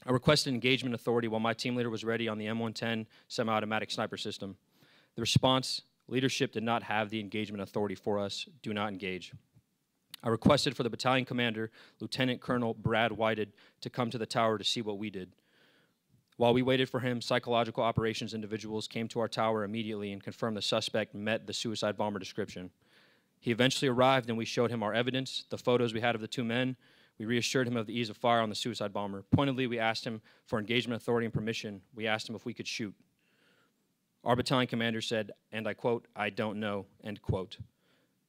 I requested engagement authority while my team leader was ready on the M110 semi-automatic sniper system. The response, leadership did not have the engagement authority for us. Do not engage. I requested for the battalion commander, Lieutenant Colonel Brad Whited, to come to the tower to see what we did. While we waited for him, psychological operations individuals came to our tower immediately and confirmed the suspect met the suicide bomber description. He eventually arrived and we showed him our evidence, the photos we had of the two men. We reassured him of the ease of fire on the suicide bomber. Pointedly, we asked him for engagement authority and permission. We asked him if we could shoot. Our battalion commander said, and I quote, "I don't know," end quote.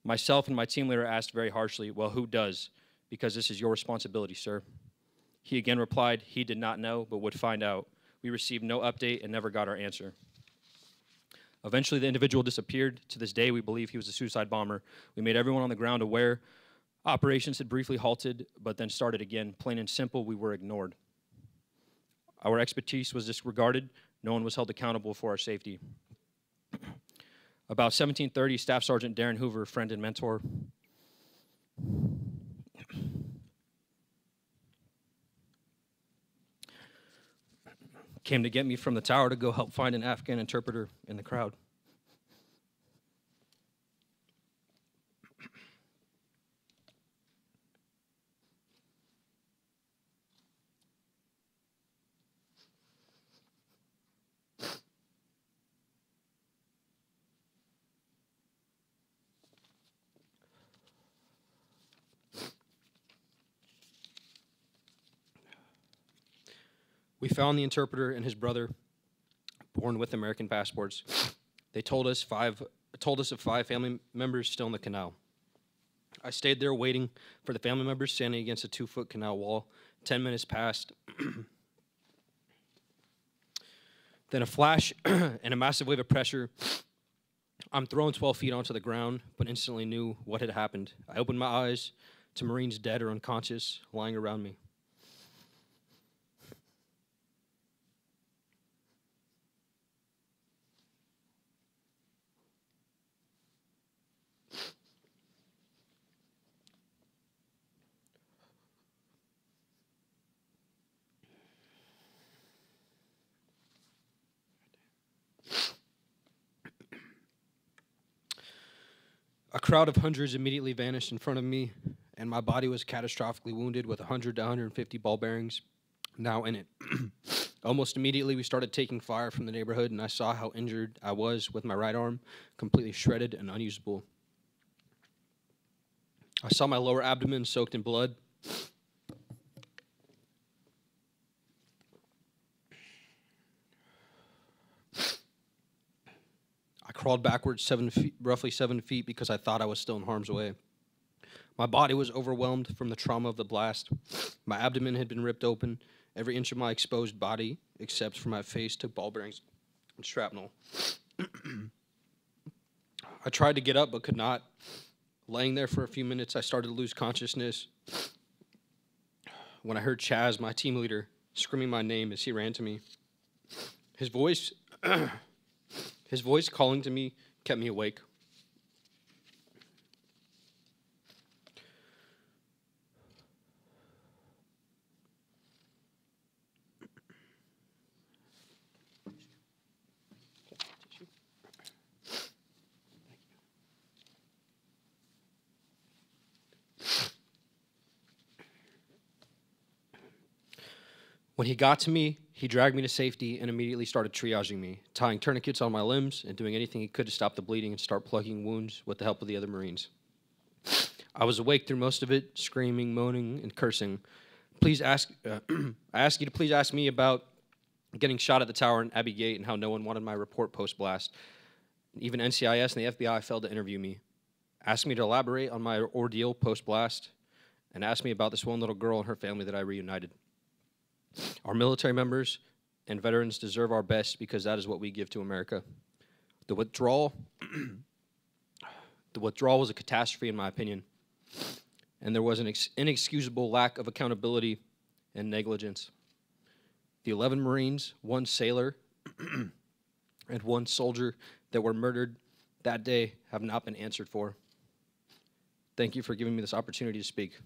Myself and my team leader asked very harshly, "Well, who does? Because this is your responsibility, sir." He again replied he did not know, but would find out. We received no update and never got our answer. Eventually, the individual disappeared. To this day, we believe he was a suicide bomber. We made everyone on the ground aware. Operations had briefly halted, but then started again. Plain and simple, we were ignored. Our expertise was disregarded. No one was held accountable for our safety. About 1730, Staff Sergeant Darren Hoover, friend and mentor, came to get me from the tower to go help find an Afghan interpreter in the crowd. We found the interpreter and his brother, born with American passports. They told us of 5 family members still in the canal. I stayed there waiting for the family members standing against a 2-foot canal wall. 10 minutes passed. Then a flash and a massive wave of pressure. I'm thrown 12 feet onto the ground, but instantly knew what had happened. I opened my eyes to Marines dead or unconscious lying around me. A crowd of hundreds immediately vanished in front of me, and my body was catastrophically wounded with 100 to 150 ball bearings now in it. Almost immediately, we started taking fire from the neighborhood, and I saw how injured I was with my right arm, completely shredded and unusable. I saw my lower abdomen soaked in blood. I crawled backwards roughly 7 feet because I thought I was still in harm's way. My body was overwhelmed from the trauma of the blast. My abdomen had been ripped open. Every inch of my exposed body, except for my face, took ball bearings and shrapnel. I tried to get up but could not. Laying there for a few minutes, I started to lose consciousness when I heard Chaz, my team leader, screaming my name as he ran to me. His voice calling to me kept me awake. When he got to me, he dragged me to safety and immediately started triaging me, tying tourniquets on my limbs and doing anything he could to stop the bleeding and start plugging wounds with the help of the other Marines. I was awake through most of it, screaming, moaning, and cursing. I ask you to please ask me about getting shot at the tower in Abbey Gate and how no one wanted my report post-blast. Even NCIS and the FBI failed to interview me. Ask me to elaborate on my ordeal post-blast, and ask me about this one little girl and her family that I reunited. Our military members and veterans deserve our best because that is what we give to America. The withdrawal was a catastrophe in my opinion, and there was an inexcusable lack of accountability and negligence. The 11 Marines, 1 sailor, and 1 soldier that were murdered that day have not been answered for. Thank you for giving me this opportunity to speak.